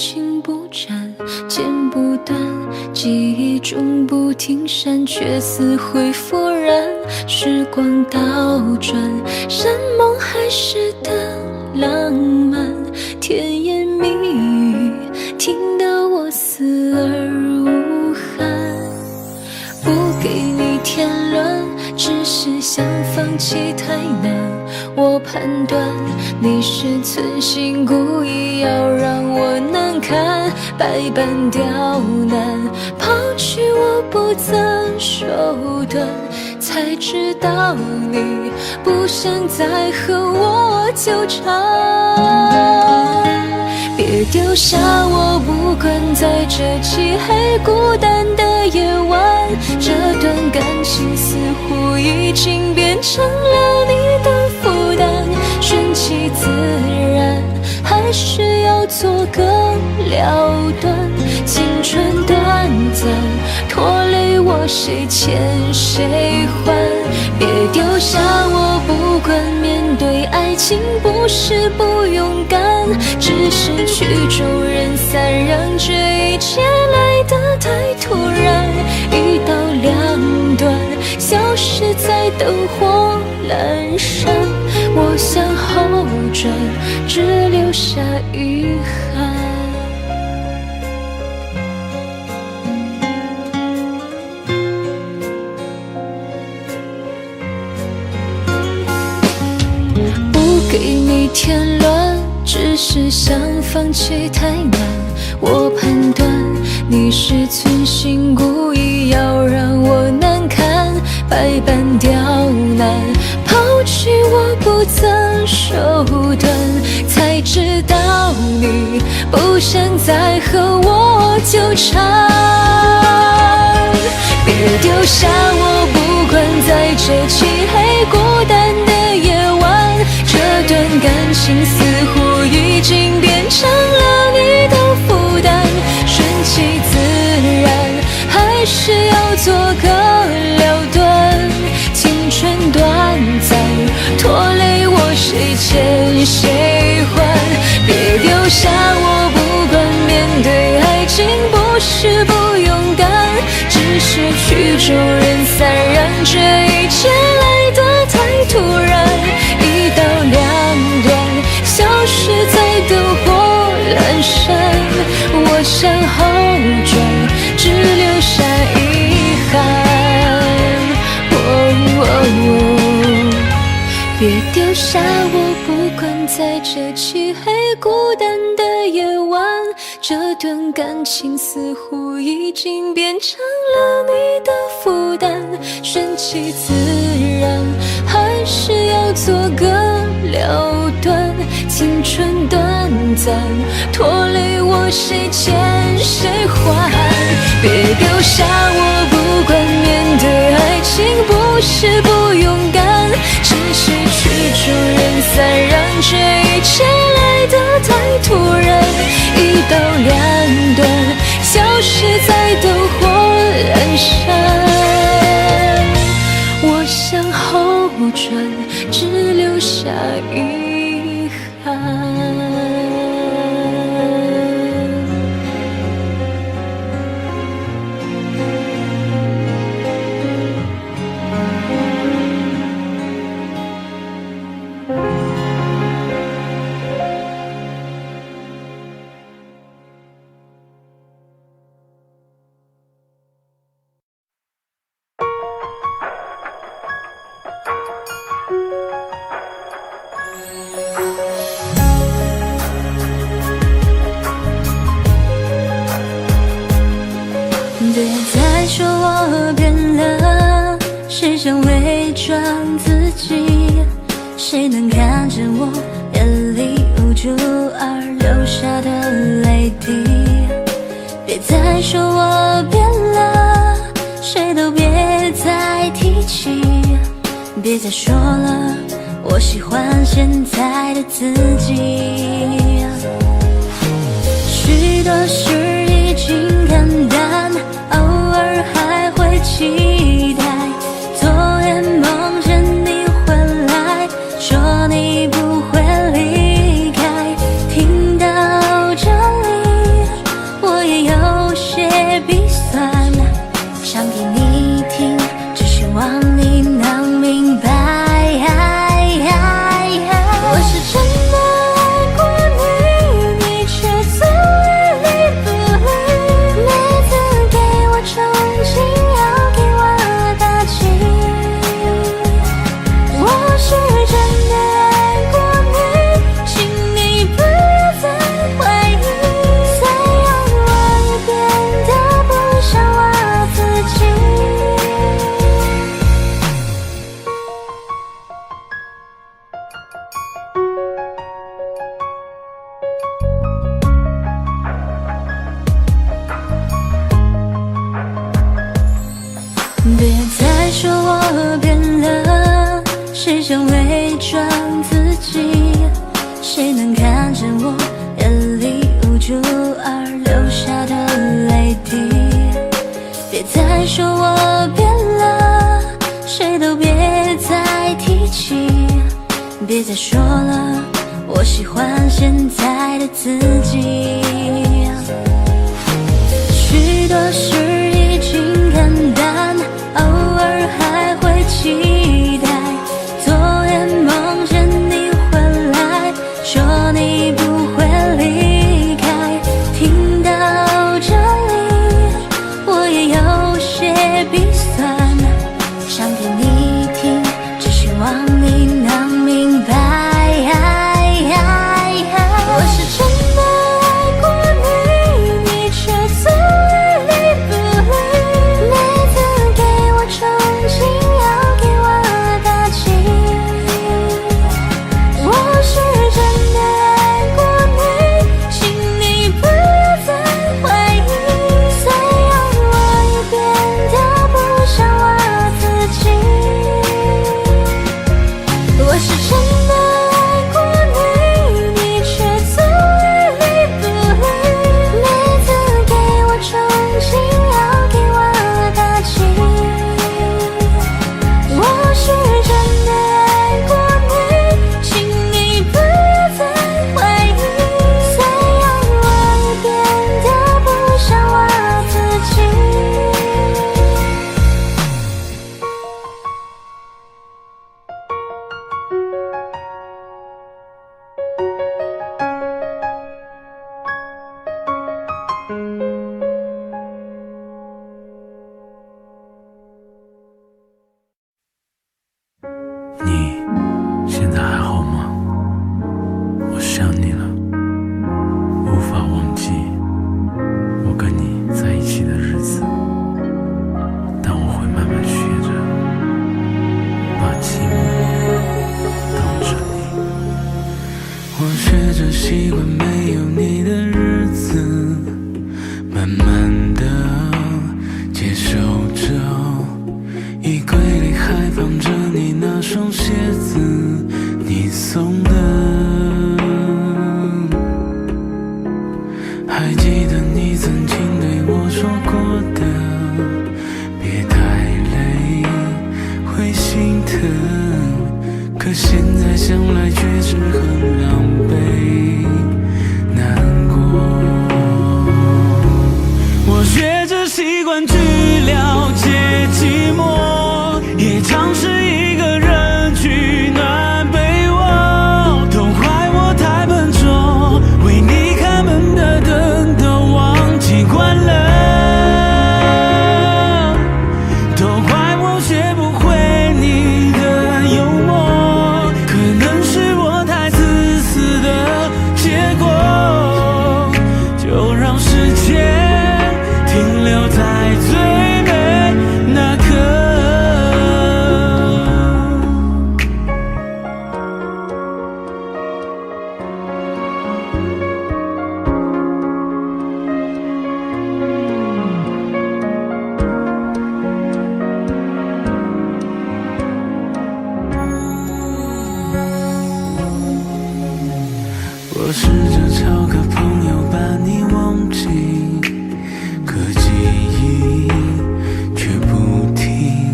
情不斩，剪不断，记忆中不停闪，却似灰复燃。时光倒转，山盟海誓的浪漫，甜言蜜语听得我死而无憾。不给你添乱，只是想放弃太难。我判断你是存心故意要让我难堪，百般刁难，抛弃我不择手段，才知道你不想再和我纠缠。别丢下我，不管在这漆黑孤单的夜晚，这段感情似乎已经变成了你的负担，顺其自然，还是要做个了断。青春短暂，拖累我谁欠谁还？别丢下我，不管面对爱情不是不勇敢，只是曲终人散，让这一切来得太突然。一刀两断，消失在灯火阑珊，我向后转，只留下遗憾。给你添乱，只是想放弃太难。我判断你是存心故意要让我难堪，百般刁难，抛弃我不择手段，才知道你不想再和我纠缠。别丢下我，不管在这漆黑孤单的夜晚，这段感情似乎已经变成了你的负担，顺其自然，还是要做个了断。青春短暂，拖累我谁欠谁还？别丢下我，不管面对爱情不是不勇敢，只是曲终人散，让这一切来得太突然。一刀两断，消失在灯火阑珊，我向后转，只留下遗憾。别丢下我，不管在这漆黑孤单的夜晚，这段感情似乎已经变成了你的负担，顺其自然，还是要做个了断。青春短暂，拖累我谁欠谁还？别丢下我，不管面对爱情不是不勇敢，只是曲终人散，让这一切来得太突然。一刀两断，消失在灯火阑珊，我向后转，只留下遗憾。别再说我变了，谁想伪装自己？谁能看见我眼里无助而流下的泪滴？别再说我变了，谁都别再提起。别再说了，我喜欢现在的自己。许多事已经看淡，偶尔还会期待。昨夜梦见你回来，说你不会离开。听到这里，想伪装自己，谁能看见我眼里无助而流下的泪滴？别再说我变了，谁都别再提起，别再说了，我喜欢现在的自己。许多事已经看淡，偶尔还会期待，昨夜梦见你回来，说你不会离开。听到这里我也有些鼻酸，想给你听，只希望你能明白。我是真的爱过你，你却总爱理不理，每次给我憧憬，要给我打气。我是真的爱过你，请你不要再怀疑，虽然我已变得不像我自己。我是真的爱过你，你却总爱理不理，每次给我憧憬，要给我打气。我是真的爱过你，请你不要再怀疑，虽然我已变得不像我自己。你现在还好吗？我想你了，无法忘记我跟你在一起的日子，但我会慢慢学着把寂寞当着你。我学着习惯没有你的日子，慢慢的接受着衣柜里还放着你那双鞋子，你送的。还记得你曾经对我说过的，别太累，会心疼。可现在想来却是很狼狈，难过。我学着习惯去了解寂寞，也尝试一个人取暖被窝，都怪我太笨拙，为你开门的灯都忘记关了，都怪我学不会你的幽默，可能是我太自私的结果，就让时间停留在最美那刻。我试着找个朋友把你忘记，可记忆却不停，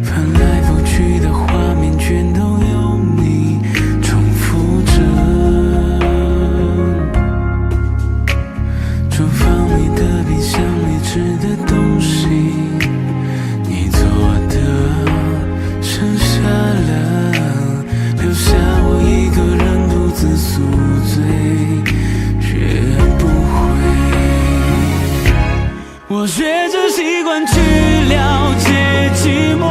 翻来覆去的画面全都有你重复着。厨房里的冰箱里吃的东西，你做的剩下了，留下我一个人独自宿醉，学不会。我学着习惯去了解寂寞，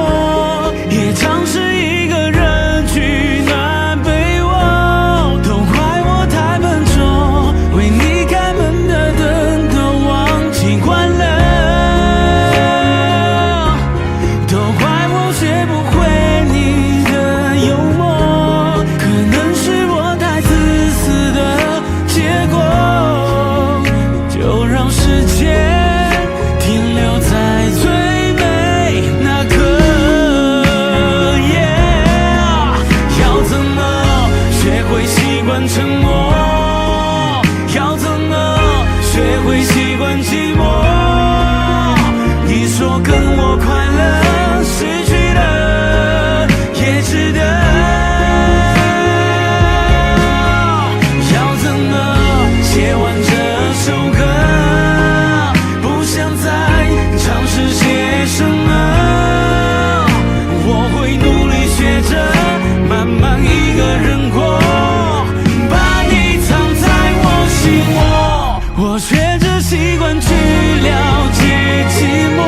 也尝试一个人取暖被窝，都怪我太笨拙，为你开门的灯都忘记关了，都怪我学不会你的幽默，可能是我太自私的结果，就让时间停留在最惯寂寞。你说跟我快乐，失去了也值得。要怎么写完这首歌？不想再尝试些什么。我会努力学着，慢慢一个人过，把你藏在我心窝。我学着习惯去了解寂寞，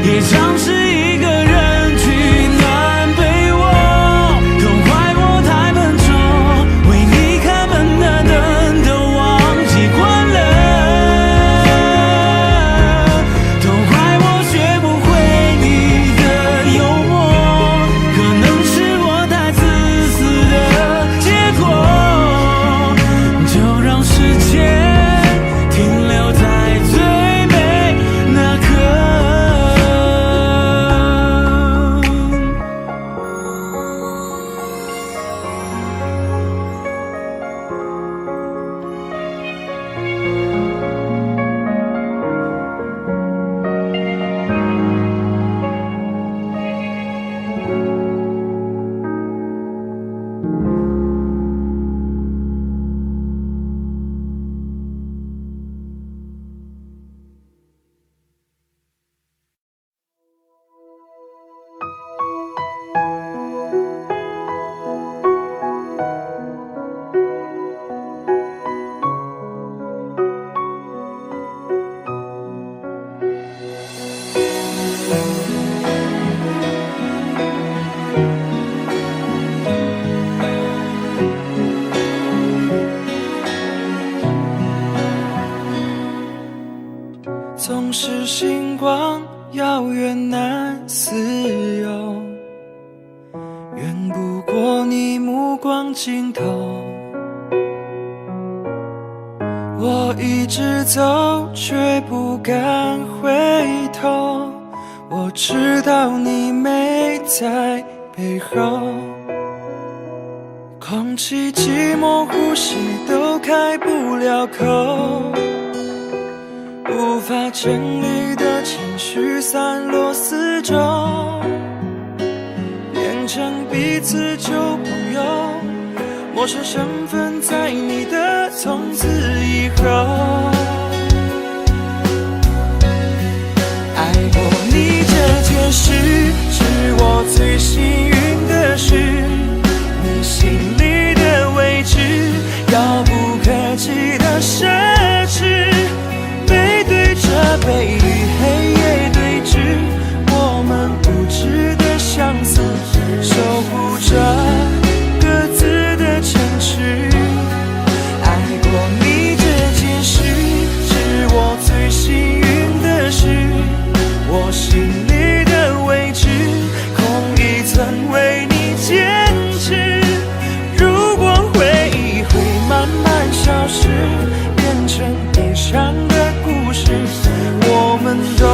也尝试一个人取暖被窝。都怪我太笨拙，为你开门的灯都忘记关了。都怪我学不会你的幽默，可能是我太自私的结果。就让时间停留在最美那刻。总是星光遥远难自由，远不过你目光尽头。我一直走，却不敢回头。我知道你没在背后，空气寂寞，呼吸都开不了口。无法整理的情绪散落四周，变成彼此旧朋友，陌生身份在你的从此以后。爱过你这件事，是我最幸运的事，你心里的位置，遥不可及的奢侈。背与黑夜对峙，我们无知的相似，守护着各自的城池。爱过你这件事，是我最幸运的事，我心里的位置，空一层为你坚持。如果回忆会慢慢消失，变成悲伤的故事，我们都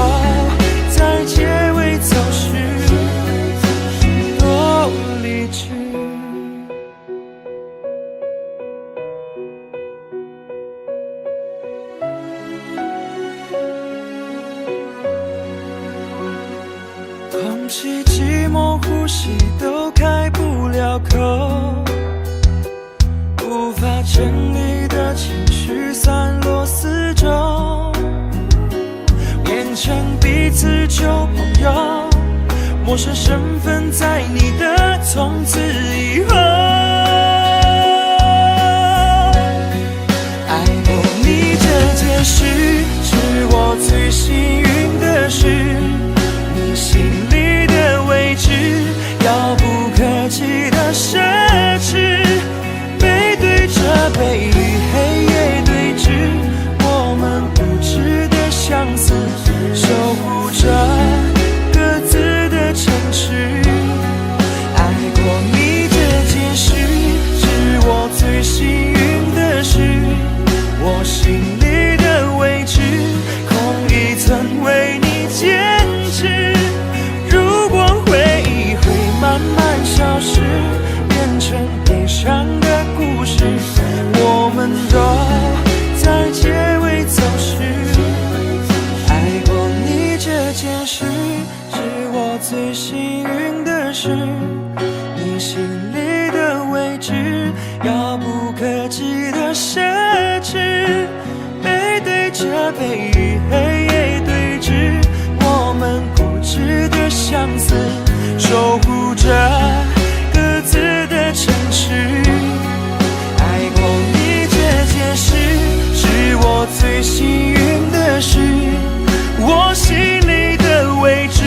在结尾走时多理智。空气寂寞，呼吸都开不了口，无法整理的情绪散落四周，变成彼此旧朋友，陌生身份在你的从此以后。爱过你这件事，是我最幸运的事，你心里的位置，遥不可及的奢侈。背对着背与黑夜对峙，我们无知的相似，守护着各自的城池。爱过你这件着背与黑夜对峙，我们固执的相似，守护着各自的城市。爱过你这件事，是我最幸运的事。我心里的位置，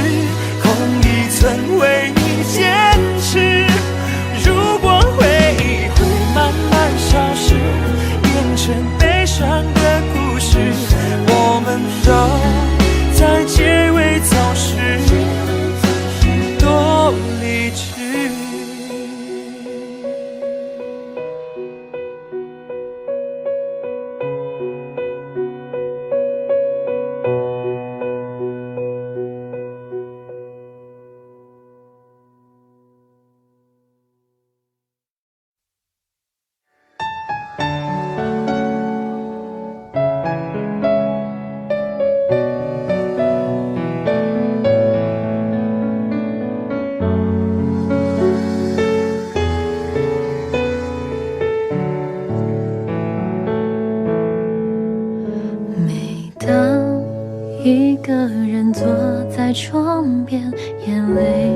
空一寸为你坚持。如果回忆会慢慢消失，变成悲伤的故事，我们都在结尾总是多理智。一个人坐在窗边，眼泪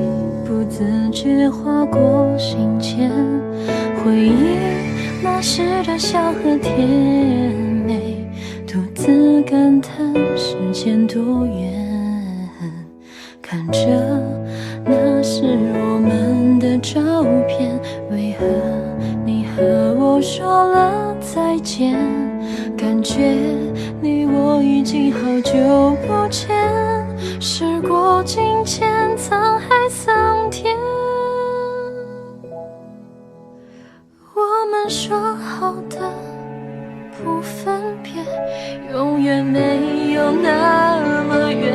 不自觉划过心间，回忆那时的笑和甜美，独自感叹时间多远。看着那是我们的照片，为何你和我说了再见？感觉你我已经好久不见，时过境迁，沧海桑田。我们说好的不分别，永远没有那么远。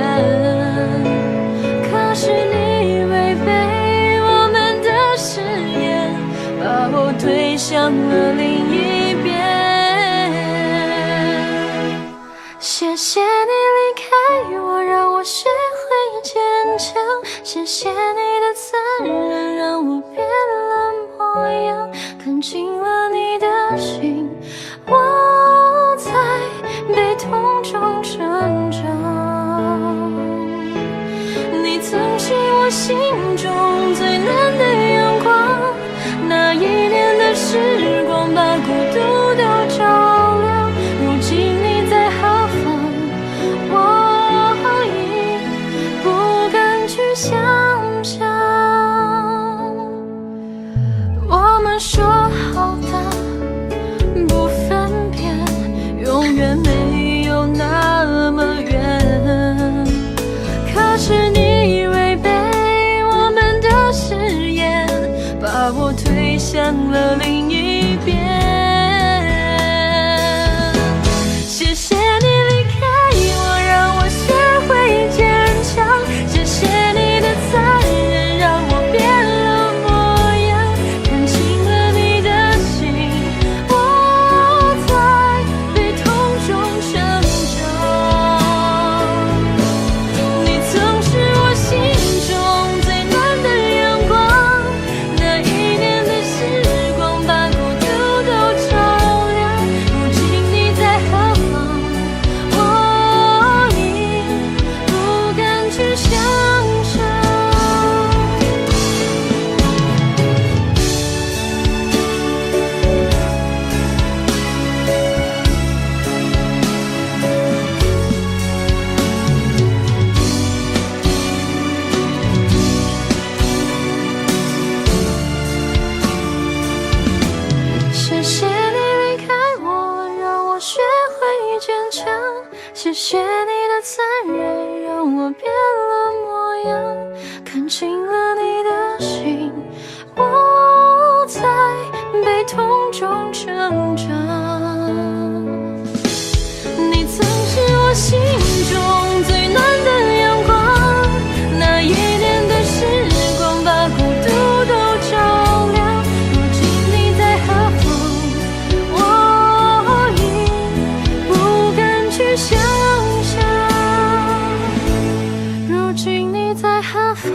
可是你违背我们的誓言，把我推向了另一边。谢谢你离开我，让我学会坚强。谢谢你的残忍，让我变了模样。看清了你的心，我在悲痛中成长。你曾是我心中最暖的阳光，那一年的时光把孤独都照亮。如今你在何方，我已不敢去想象。我们说好的不分辨，永远没有那么远。可是你违背我们的誓言，把我推向了另一边。谢谢你离开我，让我学会坚强。谢谢你的残忍，让我变了模样。看清了你的心，我在悲痛中成长。你曾是我心中最暖的阳光，那一年的时光把孤独都照亮。如今你在何方，我已不敢去想象。谢谢你离开我，让我学会坚强。谢谢你的残忍，让我变了模样。看清了你的心，我在悲痛中成长。你曾是我心中最暖的阳光，那一年的时光把孤独都照亮。如今你在何方，我已不敢去想象。如今你在何方，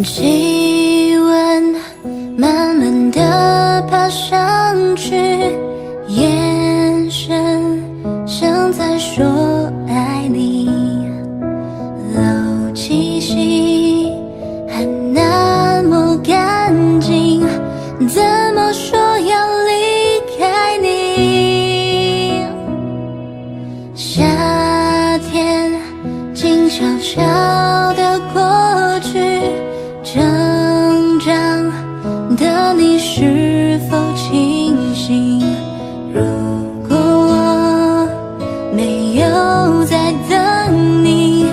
气温慢慢地爬上去，眼神像在说爱你，漏气息还那么干净，怎么说要离开你？夏天静悄悄地过去，成长的你是否清醒？如果我没有在等你，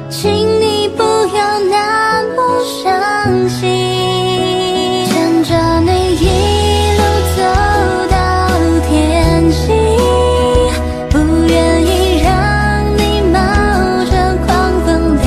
请你不要那么伤心。牵着你一路走到天晴，不愿意让你冒着狂风大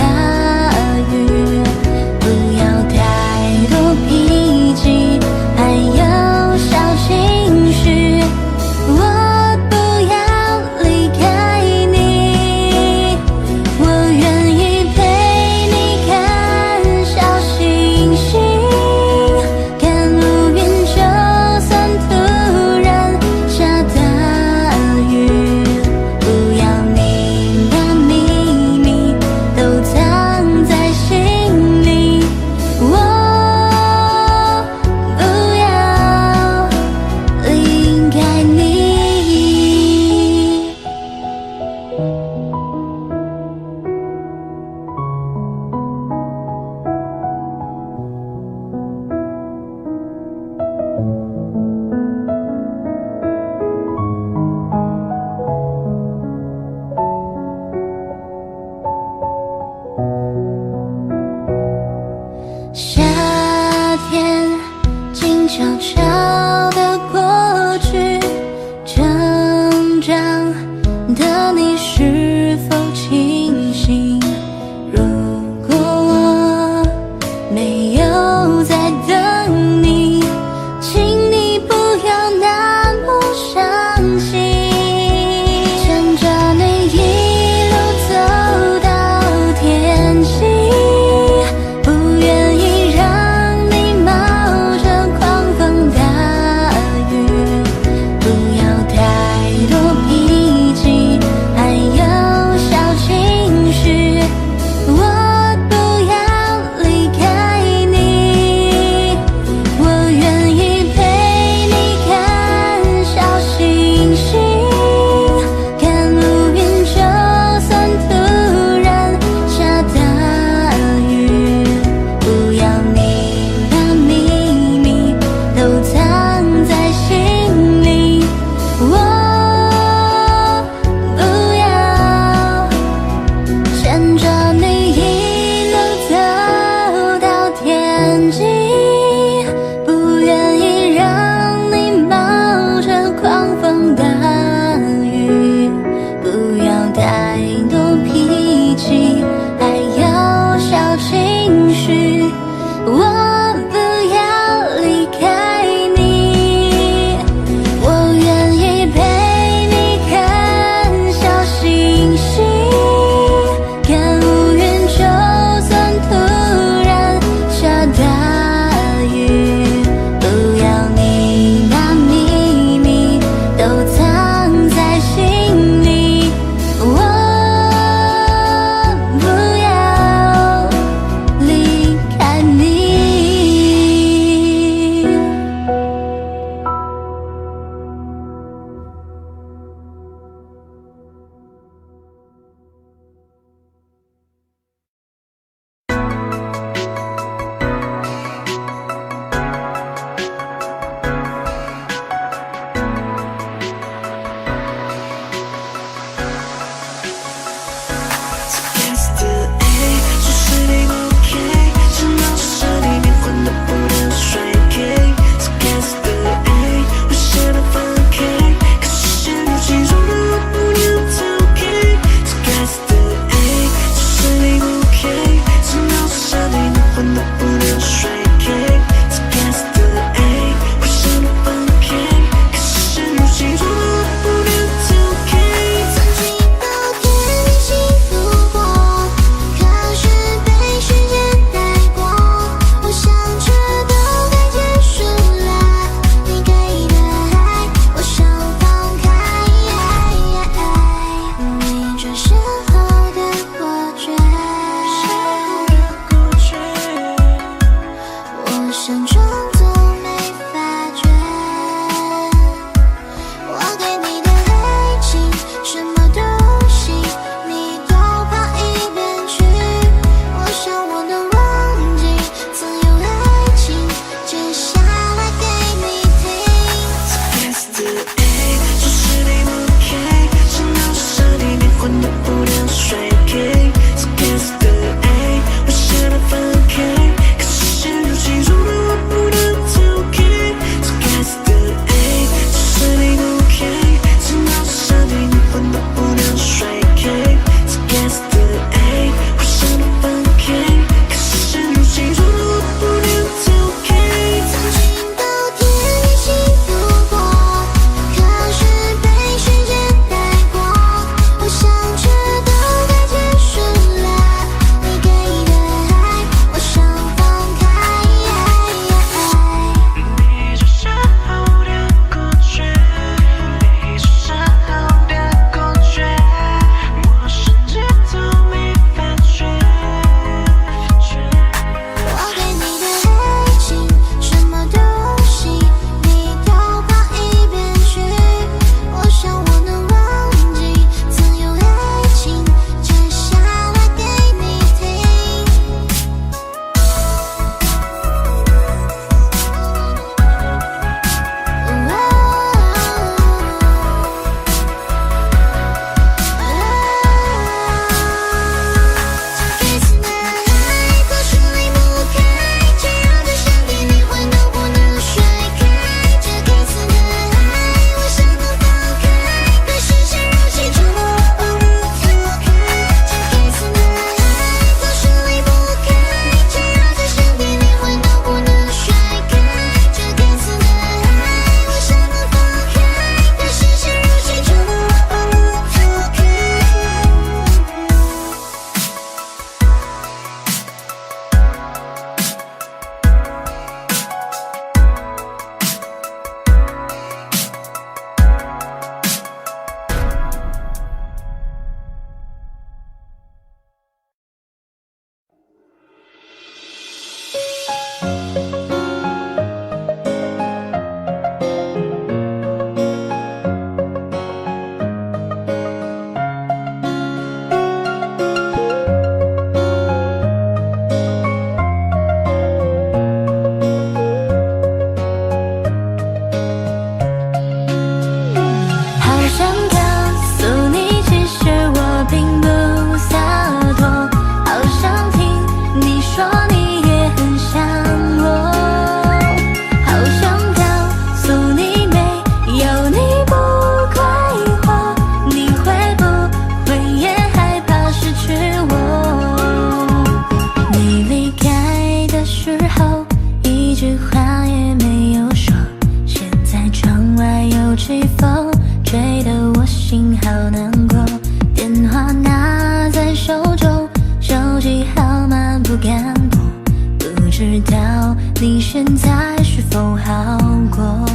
你现在是否好过？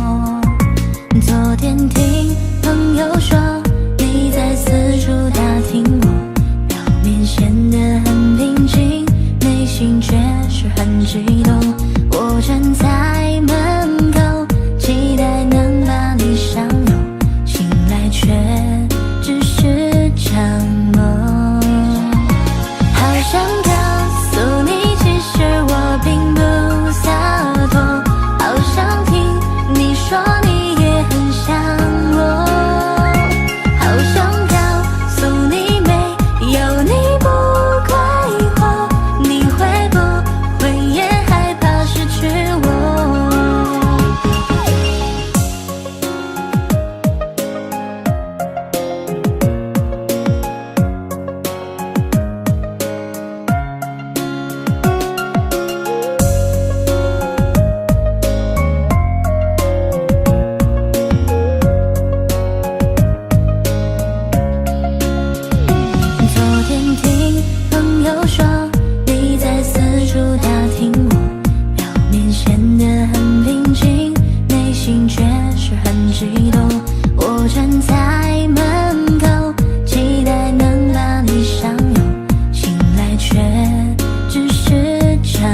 昨天听朋友说你在四处打听我，表面显得很平静，内心却是很激动。我站在门口，期待能把你相拥，醒来却只是场梦。好想告诉你，其实我并不洒脱，好想听你说你也很想我，好想告诉你没有你不快活，你会不会也害怕失去我？昨天听朋友说你在四处打听我，表面显得很平静，内心却是很激动。我站在门口，期待能把你相拥，醒来却只是场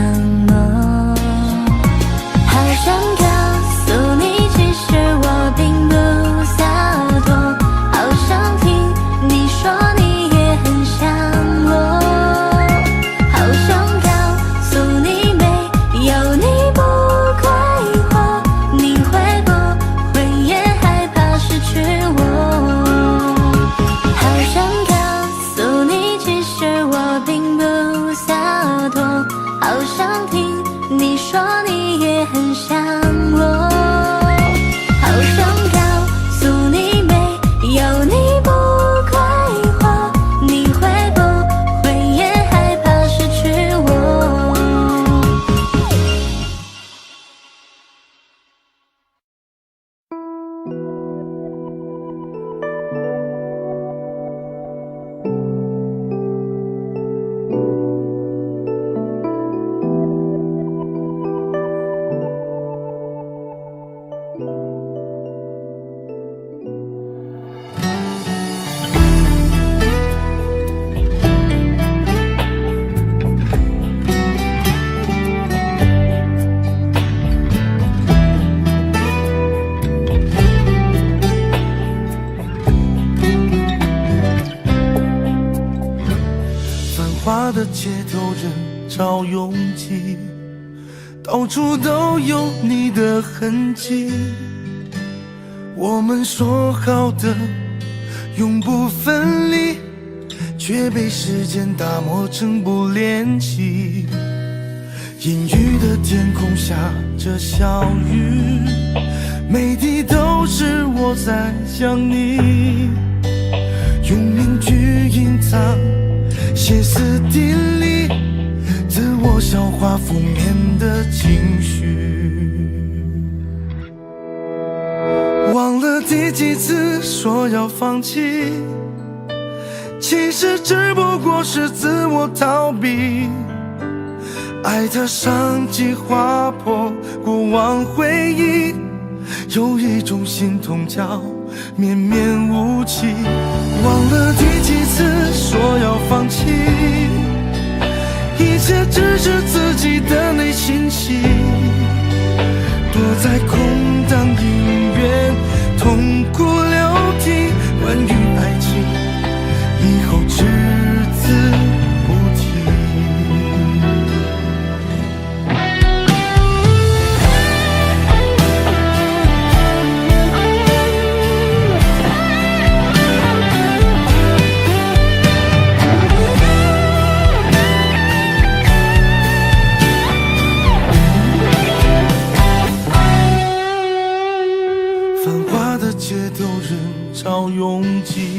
梦。好想告诉你，其实我并不洒脱，好想听你说你也很想我，好想告诉你没有你不快活，你会不会也害怕失去我？好想告诉你，其实我并不洒脱，好想听你说你也很想我，好想告诉你没有你不快活，你会不会也害怕失去我？繁华的街头人潮拥挤，到处都有你的痕迹。我们说好的永不分离，却被时间打磨成不联系。阴郁的天空下着小雨，每滴都是我在想你，用面具隐藏歇斯底里，自我消化负面的情绪。忘了第几次说要放弃，其实只不过是自我逃避。爱的伤及划破过往回忆，有一种心痛叫绵绵无期。忘了第几次说要放弃，一切只是自己的内心戏，躲在空荡影院痛哭流涕。关于爱情以后只字不提。街头人潮拥挤，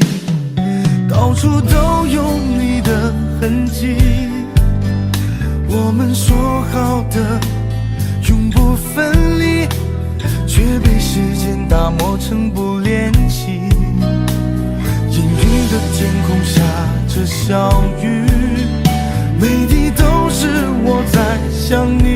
到处都有你的痕迹。我们说好的永不分离，却被时间打磨成不联系。阴郁的天空下着小雨，每滴都是我在想你，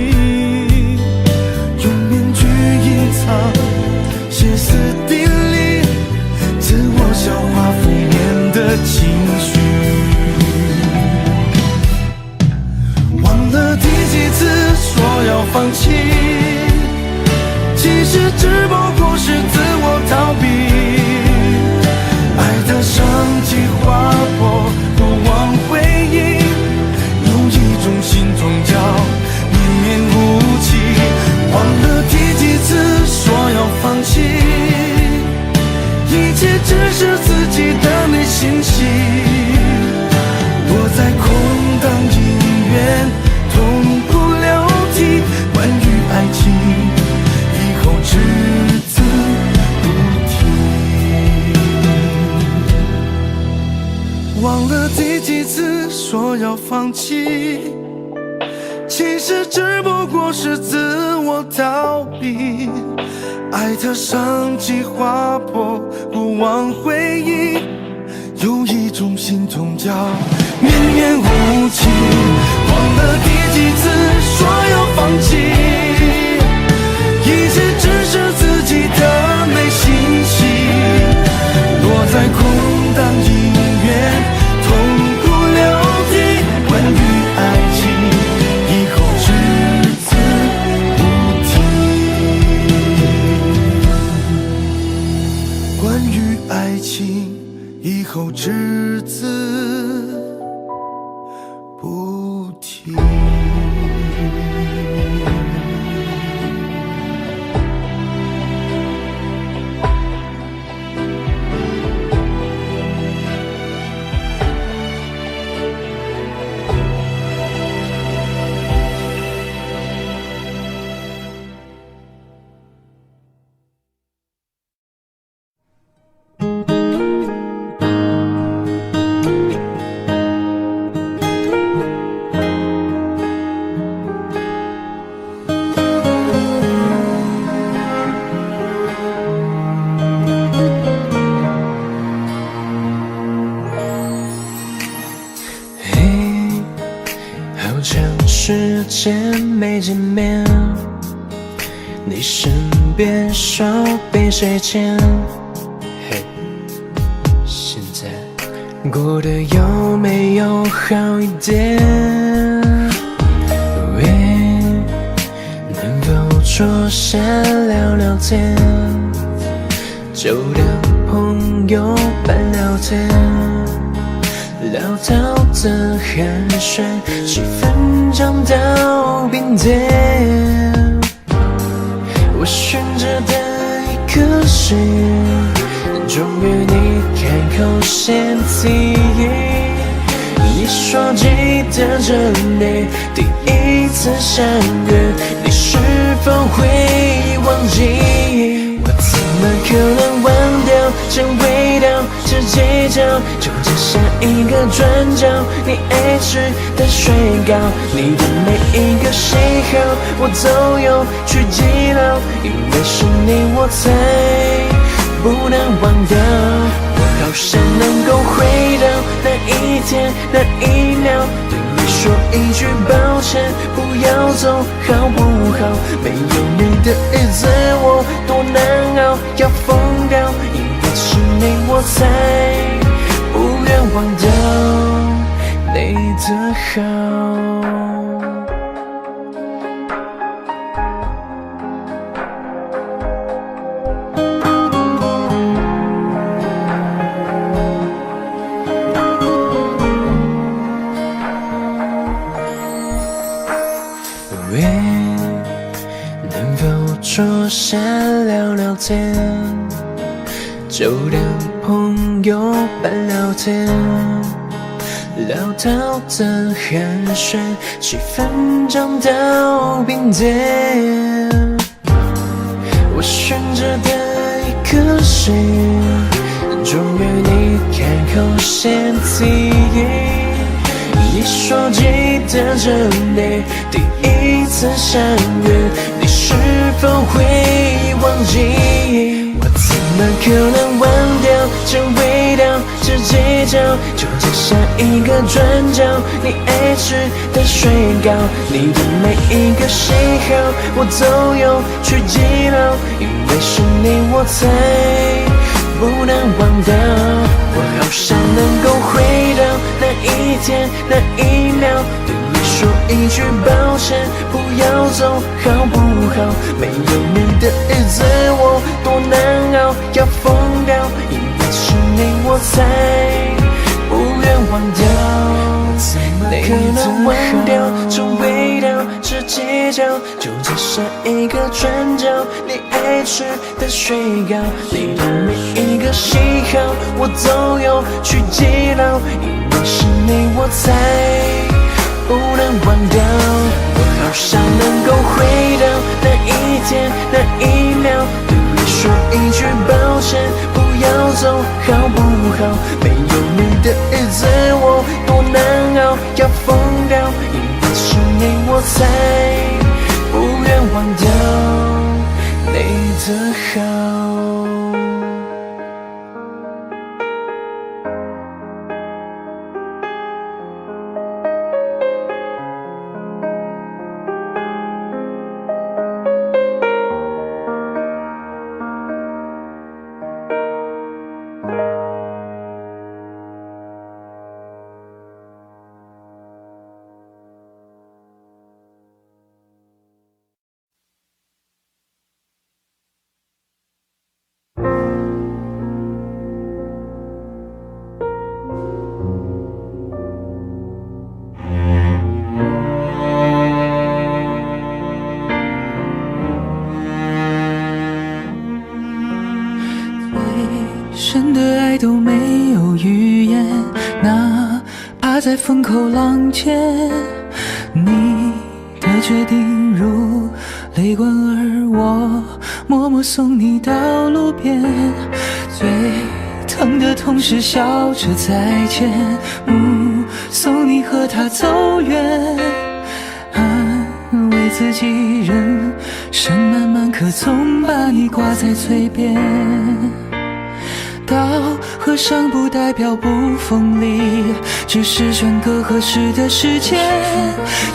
说要放弃，其实只不过是自我逃避。爱它伤及划破过往回忆，有一种心痛叫绵绵无期。忘了第几次说要放弃，一切只是自己的没信息，落在空荡医院，痛哭流涕。关于爱情，以后只字不提。关于爱情，以后只字不提。时间没见面，你身边手边谁牵？嘿，现在过得有没有好一点？喂，能否坐下聊聊天？就当朋友般聊天。潦倒的寒暄，气氛降到冰点。我悬着的一颗心，终于你开口先提议。你说记得这里第一次相遇，你是否会忘记？我怎么可能忘掉这味道，这计较，就只下一个转角，你爱吃的水糕，你的每一个喜好我都有去记牢，因为是你我才不能忘掉。我好想能够回到那一天那一秒，对你说一句抱歉，不要走好不好？没有你的日子我多难熬，要疯掉，因为是你我才不愿忘掉你的好。喂，能否坐下聊聊天？就当朋友般聊天。潦倒的寒暄，气氛降到冰点。我悬着的一颗心，终于你开口先提议。你说记得这里第一次相遇，你是否会忘记？我怎么可能忘掉这味道，这计较，就只下一个转角，你爱吃的水糕，你的每一个喜好我都有去记牢，因为是你我才不能忘掉。我好想能够回到那一天那一秒，对你说一句抱歉，不要走好不好？没有你的日子我多难熬，要疯掉，因为是你我才不愿忘掉。怎么可能忘掉这味道，这计较，就只下一个转角，你爱吃的水糕，你的每一个喜好我都有去记牢，因为是你我才不能忘掉。我好想能够回到那一天那一秒，对你说一句抱歉，不要走好不好？没有你的日子我多难熬，要疯掉，因为是你，我才不愿忘掉你的好。深的爱都没有语言，哪怕在风口浪尖，你的决定如泪滚，而我默默送你到路边。最疼的同时笑着再见，目送你和他走远，安慰自己人生漫漫，可总把你挂在嘴边。到河上不代表不锋利，只是选个合适的时间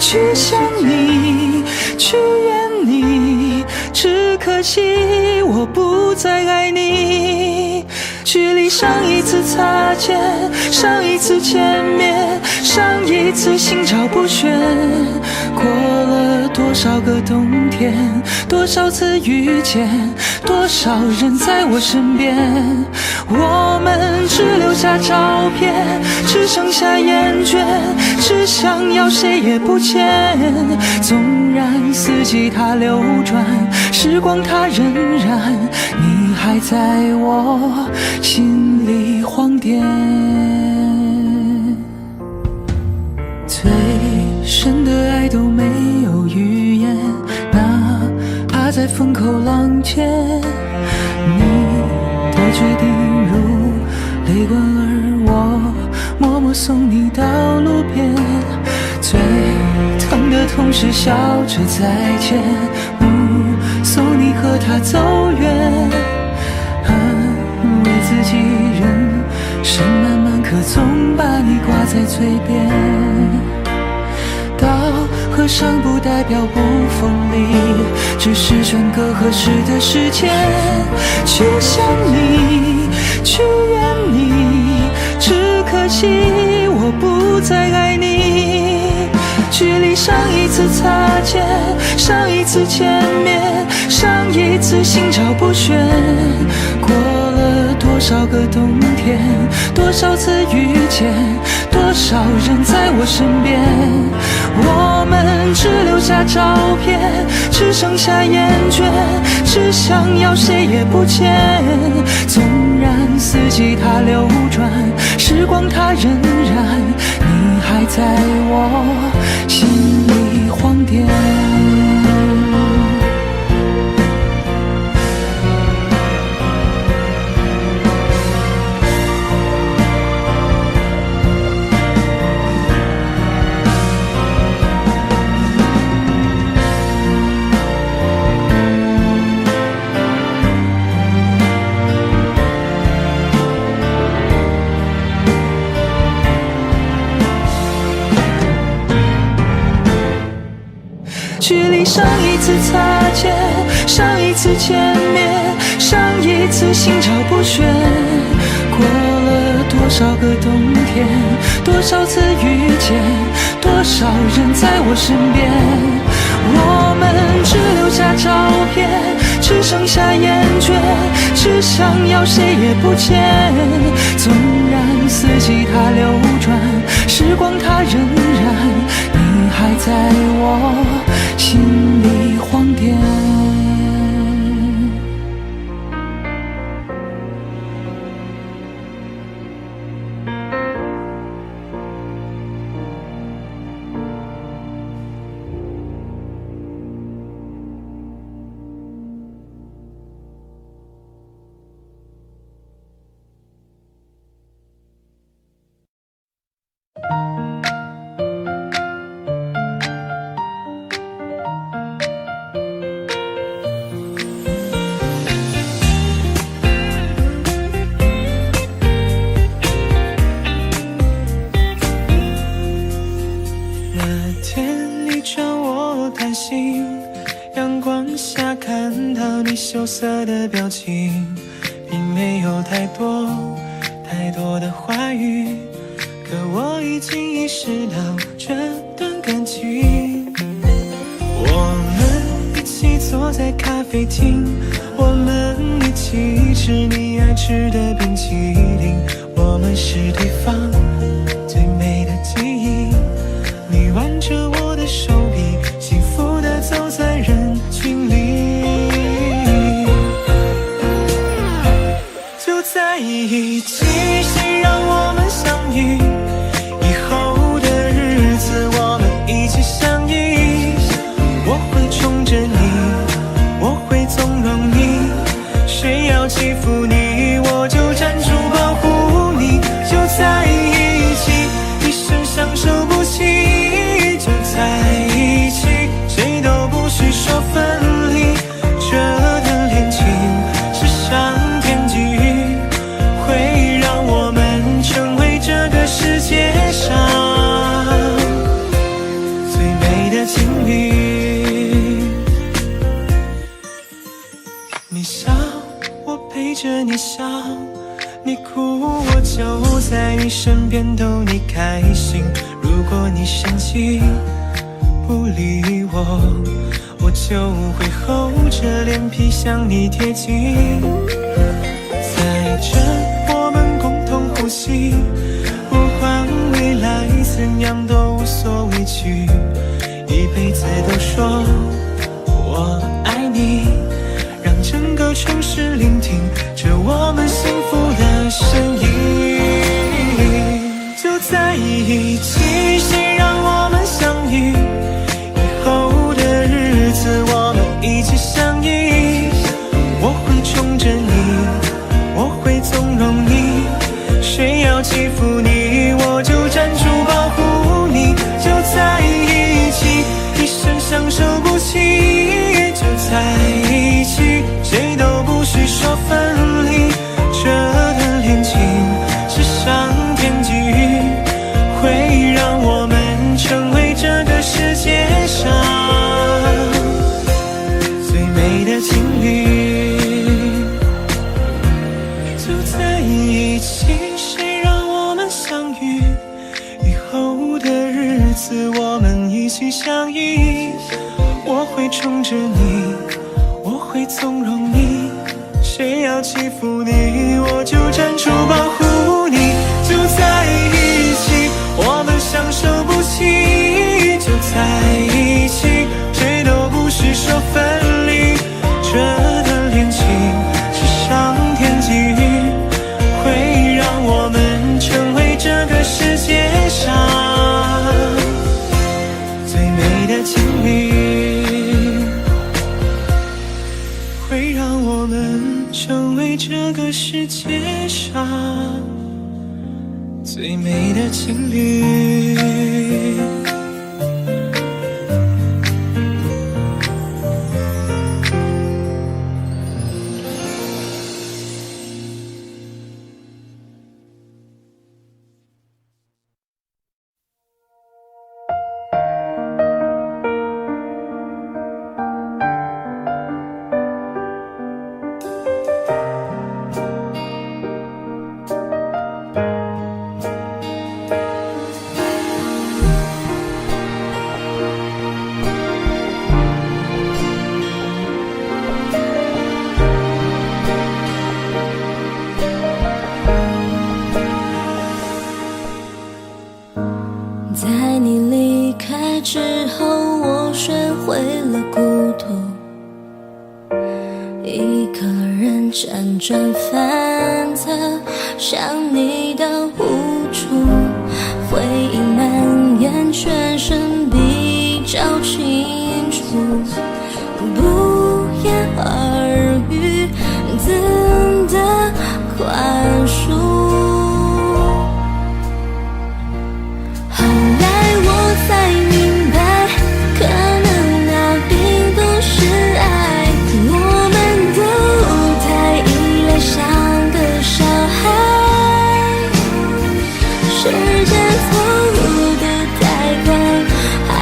去想你，去怨你，只可惜我不再爱你。距离上一次擦肩，上一次见面，上一次心照不宣，过了多少个冬天，多少次遇见，多少人在我身边。我们只留下照片，只剩下厌倦，只想要谁也不见。纵然四季它流转，时光它荏苒，你还在我心里晃电。最深的爱都没有语言，哪怕在风口浪尖，你的决定如泪滚，而我默默送你到路边。最疼的同时笑着再见，目送你和他走远，安慰自己人生漫漫，可总把你挂在嘴边。到河上不代表不锋利，只是选个合适的时间去想你，去怨你，只可惜我不再爱你。距离上一次擦肩，上一次见面，上一次心照不宣，过了多少个冬天，多少次遇见，多少人在我身边。我们只留下照片，只剩下厌倦，只想要谁也不见。纵然四季它流转，时光它荏苒，你还在我心里晃电。距离上一次擦肩，上一次见面，上一次心照不宣，过了多少个冬天，多少次遇见，多少人在我身边。我们只留下照片，只剩下厌倦，只想要谁也不见。纵然四季它流转，时光它荏苒，你还在我心里晃电。天你找我谈心，阳光下看到你羞涩的表情，并没有太多的话语，可我已经意识到这段感情。我们一起坐在咖啡厅，我们一起吃你爱吃的冰淇淋，我们是对方最美的记忆。你挽着我的手臂，幸福地走在人群里，就在一起。谁让我们相遇？以后的日子我们一起相依。我会宠着你，我会纵容你，谁要欺负你，我就站住保护你。就在一起，一生相守不弃，就在一起，谁都不许说分离。这段恋情是上天给予，会让我们成为这个世界上最美的情侣。你笑，我陪着你笑，你哭，我就在你身边逗你开心。如果你生气不理我，我就会厚着脸皮向你贴近。在这我们共同呼吸，不管未来怎样都无所畏惧，一辈子都说我爱你，让整个城市聆听着我们幸福的声音。就在一起，谁让我们相遇？以后的日子我们一起相依。我会宠着你，我会纵容你，谁要欺负你，我就站住保护你。就在一起，一生相守不弃，就在一起，谁都不许说分离。这段恋情是上天给予，会让我们成为这个世界上最美的情侣。就在一起，谁让我们相遇？以后的日子我们一起相依。我会宠着你，我会纵容你，谁要欺负你，我就站出保护你。就在一起，我们相守不弃，就在一起，谁都不许说分离。这段恋情是上天给予，会让我们成为这个世界上最美的情侣，会让我们成为这个世界上最美的情侣。在你离开之后，我学会了孤独，一个人辗转反侧，想你的无助，回忆蔓延全身，比较清楚，不言而喻，怎的宽恕。时间走得太快，还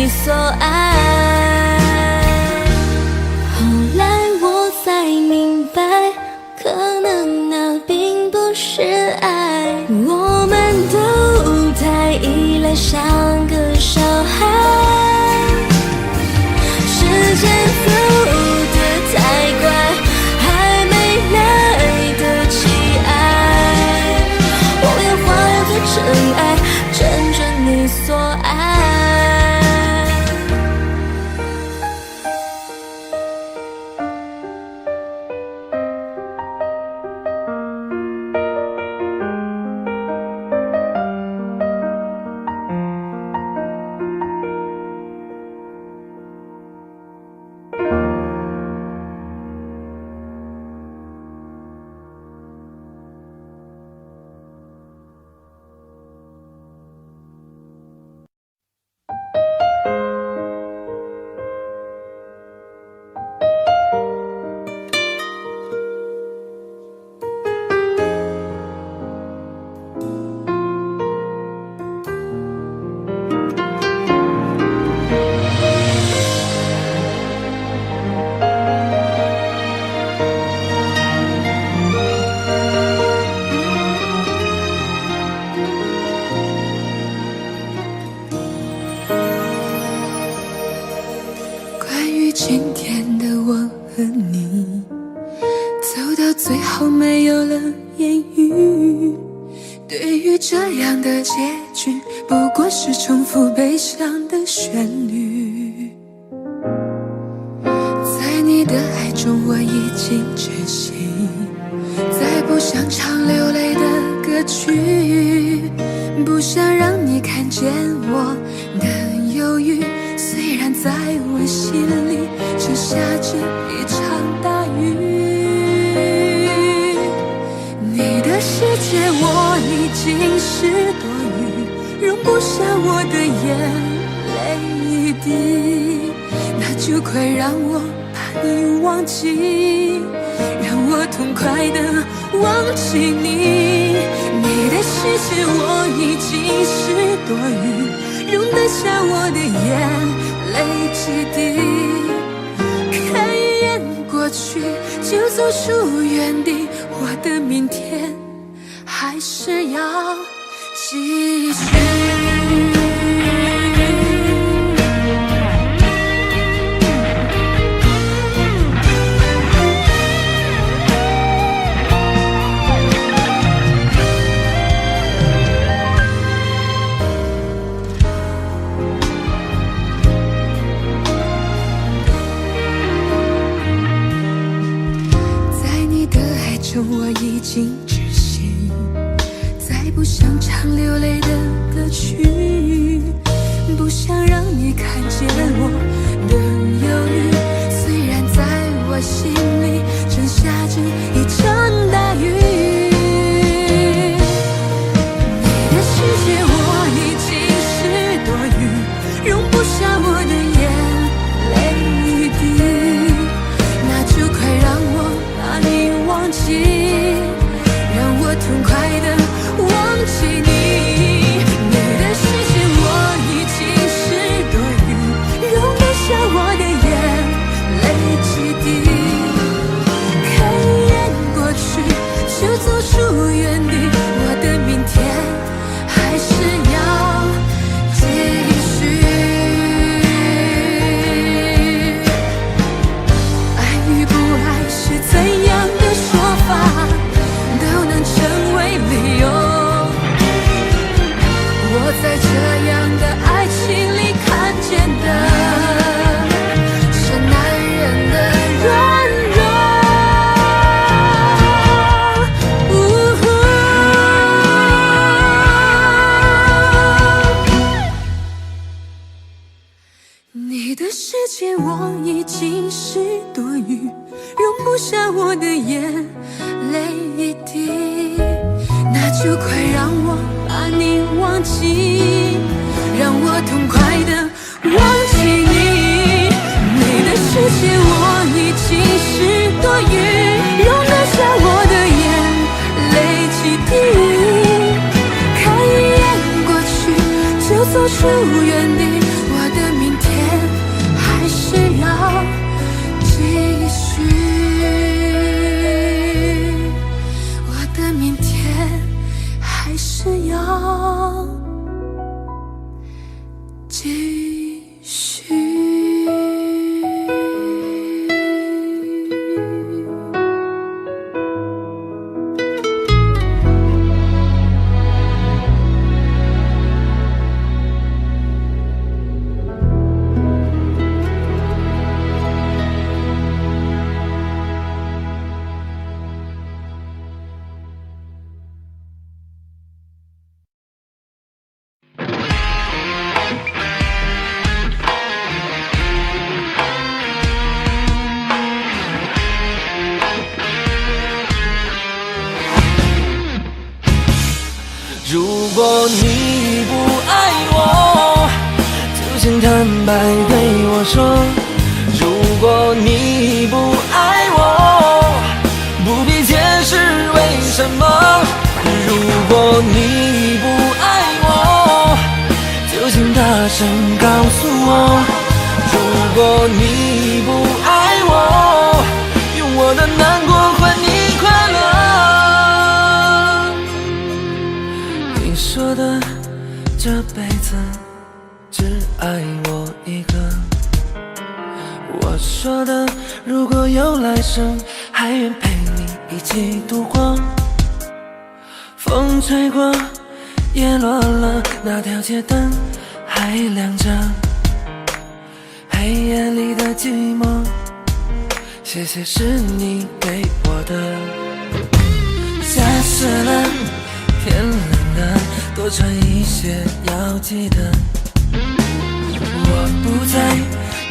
所爱。后来我才明白，可能那并不是爱，我们都太依赖，像个小孩，时间走得太快，还没来得及爱，我要化作尘埃，成全你所爱。今天的我和你走到最后没有了言语，对于这样的结局，不过是重复悲伤的旋律。在你的爱中我已经窒息，再不想唱流泪的歌曲，不想让你看见我的犹豫，虽然在我心里正下着一场大雨。你的世界我已经是多余，容不下我的眼泪一滴，那就快让我把你忘记，让我痛快地忘记你。你的世界我已经是多余，容得下我的眼泪几滴，看一眼过去就走出原地，我的明天还是要继续。我已经窒息，再不想唱流泪的歌曲，不想让你看见我的犹豫，虽然在我心里正下着一场大雨。你的世界我已经是多余，容不下我的眼泪一滴，那就快让我把你忘记，让我痛快地忘记你。你的世界我已经是多余，容得下我的眼泪几滴，看一眼过去就走出原地，我的明天还是要继续。爱与不爱是怎样的说法都能成为理由，我在这样的爱情里看见的是男人的软弱。你的世界我已经是多余，容不下我的眼泪一滴，那就快让我把你忘记，让我痛快地忘记你。你的世界我已经是多余，容得下我的眼泪几滴，看一眼过去就走出原地，我的明天是要继续？我的明天还是要继续。如果你不爱我，就请坦白对我说。如果你不爱我，不必解释为什么。如果你不爱我，就请大声告诉我。如果你不爱我，用我的难过换你快乐。你说的这辈子只爱我一个，我说的如果有来生，还愿陪你一起度过。风吹过，叶落了，那条街灯还亮着，黑夜里的寂寞，谢谢是你给我的。下雪了，天冷了，多穿一些，要记得我不在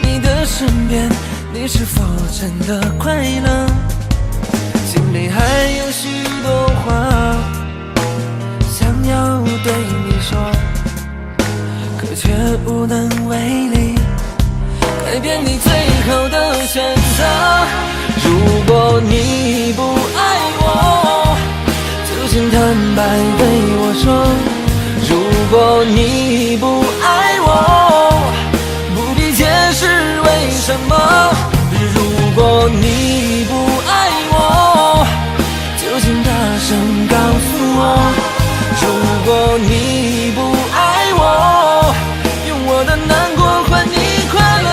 你的身边，你是否真的快乐？心里还有许多话想要对你说，可却无能为力改变你最后的选择。如果你不爱我，就请坦白对我说。如果你不爱我，不必解释为什么。如果你不爱我，就请大声告诉我。如果你不爱我，用我的难过换你快乐。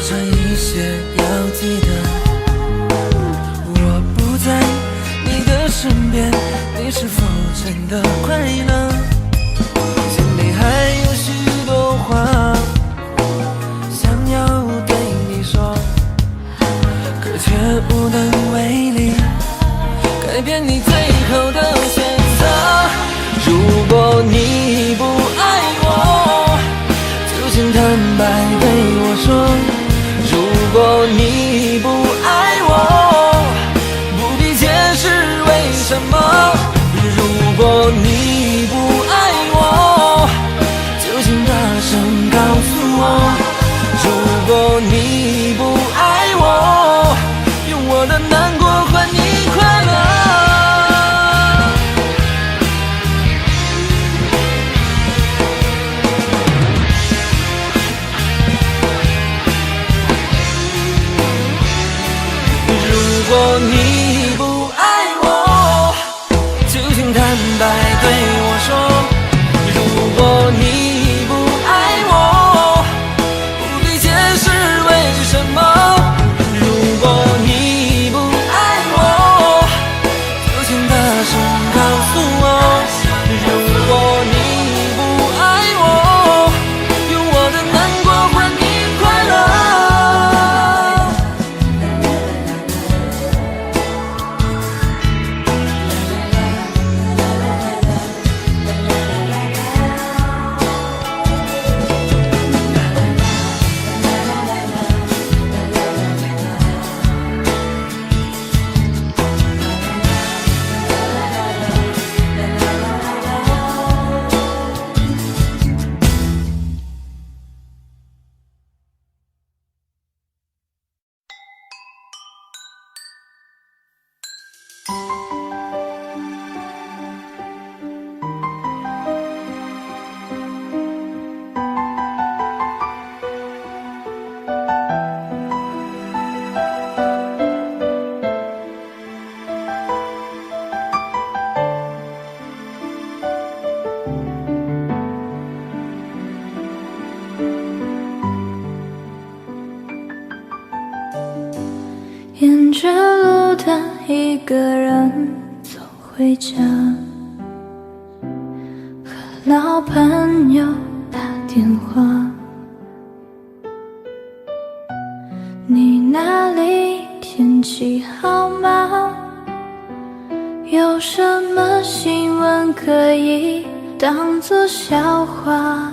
穿一些，要记得我不在你的身边，你是否真的快乐？心里还有许多话想要对你说，可却无能为力改变你最后的选择。如果你不爱我，就请坦白对我说。如果你不爱我，不必解释为什么。如果你不爱我，就请大声告诉我。如果你不爱我，用我的难过换你快乐。如果你不爱我，就请坦白对我说。如果你不爱我，不必解释为一个人走回家，和老朋友打电话。你那里天气好吗？有什么新闻可以当作笑话？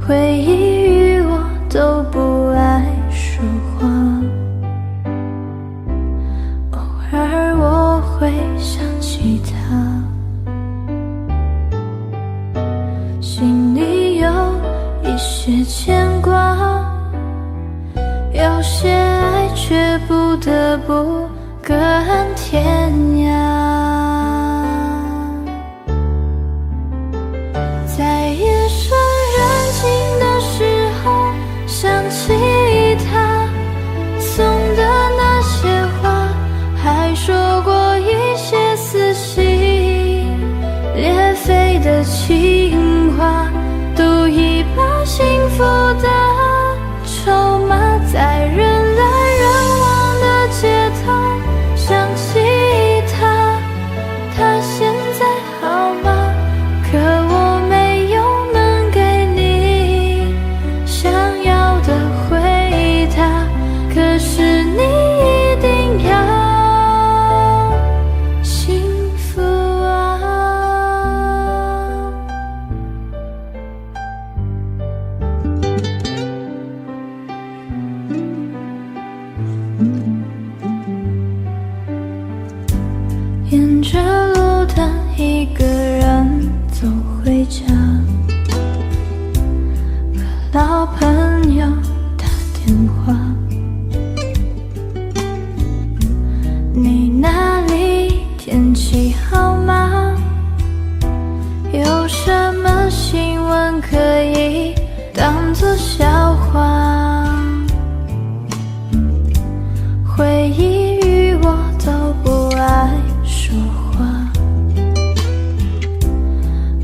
回忆与我都不爱说话，偶尔我会想起他，心里有一些牵挂，有些爱却不得不各安天涯。在夜深人静的时候，想起他送的那些话，还说过一些撕心裂肺的情话，赌一把幸福的筹码，在人来人往的街头想起他，他现在好吗？可我没有能给你想要的回答，可是你一定要幸福啊。沿着路灯一个人走回家，和老朋友打电话。你那里天气好吗？有什么新闻可以当作笑话？回忆与我都不爱说话，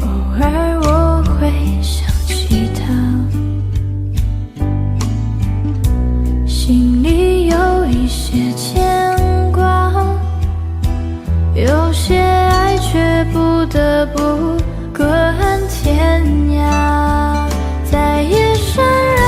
偶尔我会想起他，心里有一些牵挂，有些爱却不得不各安天涯。在夜深人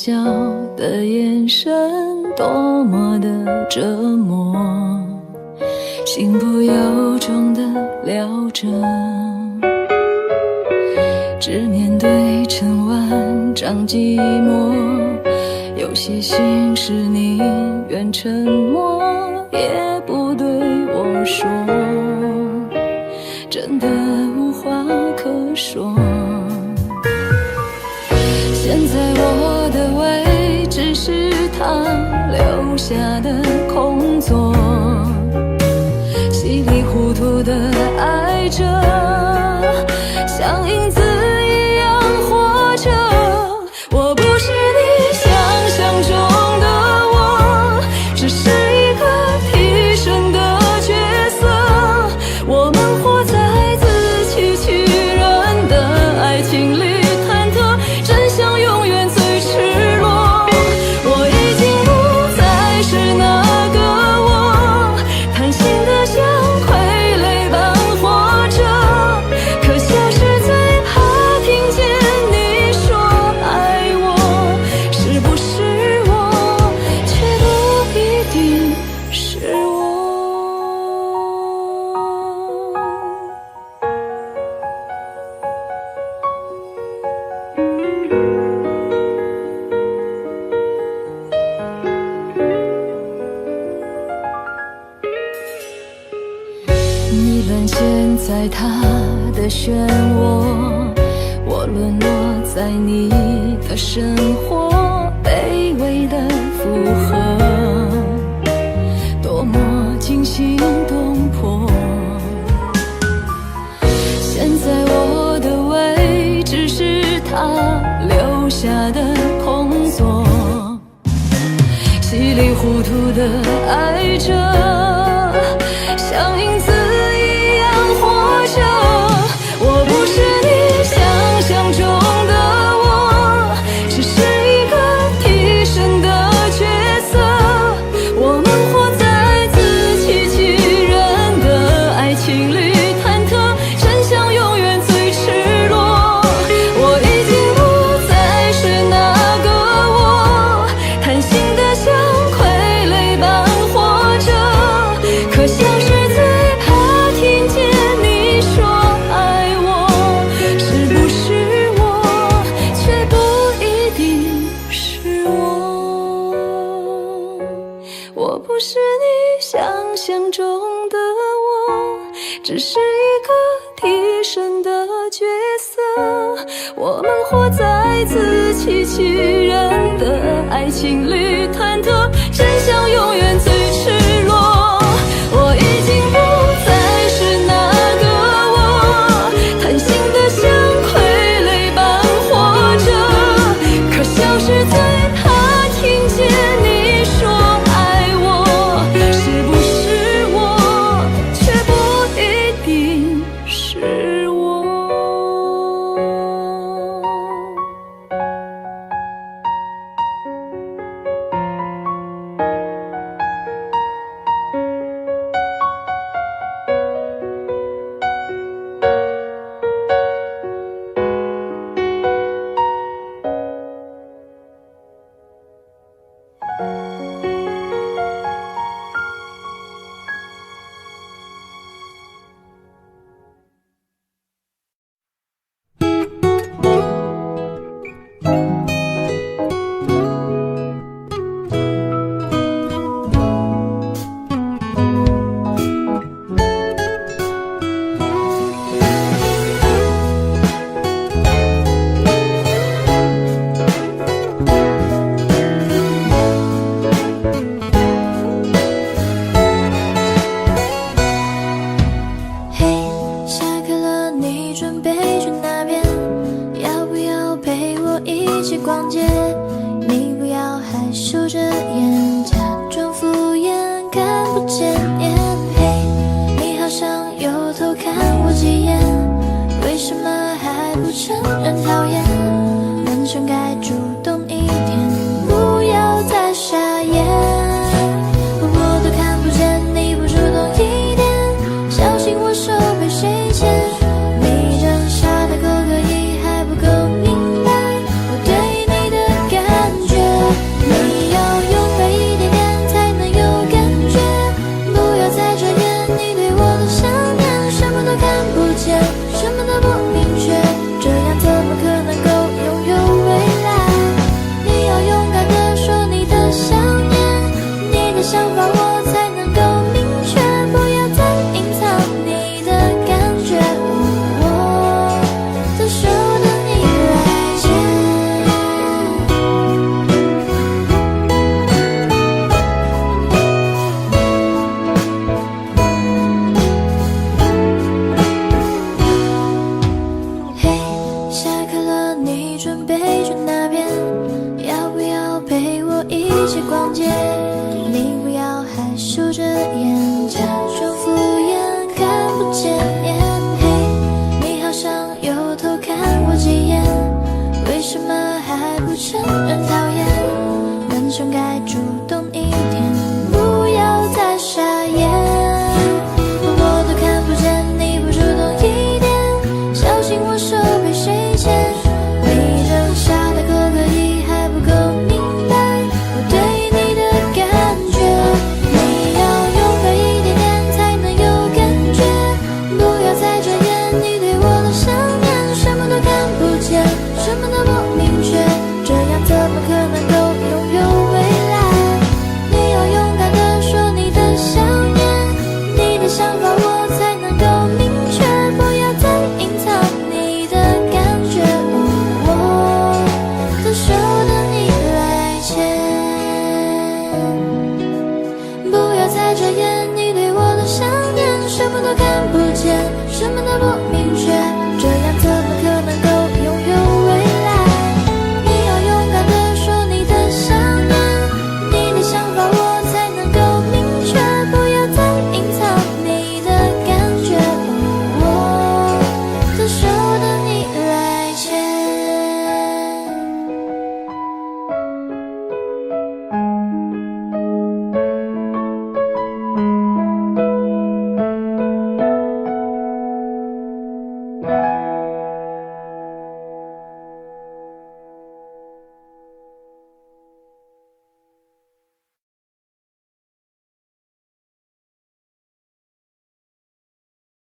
笑的眼神多么的折磨，心不由衷的聊着，只面对成万丈寂寞，有些心事宁愿沉默，也不对我说，真的无话可说。现在我的位置是他留下的空座，稀里糊涂的爱着，像影子一样活着。我不是你想象中的我，只是一个替身的角色。我们活在自欺欺人的爱情里，忐忑，真相永远最赤裸。我已经不再是那个我，贪心的像傀儡般活着，可笑是最怕听见你说爱我，是不是我，却不一定是我。你沦陷在他的漩涡，我沦落在你的生活，卑微的附和，多么惊心动魄。现在我的位置是他留下的空座，稀里糊涂的爱着，像影子一样活着。我不是你想象中的我，只是一个替身的角色。我们活在自欺欺人的爱情里，忐忑，真相永远最赤裸。我已经不再是那个我，贪心的像傀儡般活着，可笑是最怕听见你说爱我，是不是我，却不一定是我。我不是你想象中的我，只是一个替身的角色。我们活在自欺欺人的爱情里，忐忑，真相永远最赤裸。我已经不再是那个我，贪心的像傀儡般活着，可笑是最怕听见你说爱我，是不是我，却不一定是。我。想法我才能够明确，不要再隐藏你的感觉，我的手等你来牵。嘿，下课了，你准备去哪边？要不要陪我一起逛街？你不要还收着眼，假装敷衍，看不见面。嘿，你好像有偷看我几眼，为什么还不承认讨厌？人生该主动一点，不要再傻眼。我都看不见，你不主动一点，小心我手被谁牵。你扔下的可可以还不够明白我对你的感觉，你要勇敢一点点才能有感觉，不要再遮掩你对我的想念，什么都看不见，什么都不明确，这样怎么可能够拥有未来？你要勇敢地说你的想念，你的想法我才能够明确，不要再隐藏你的感觉，我的手等你来牵。不要再遮掩你对我的想念，什么都看不见，什么都不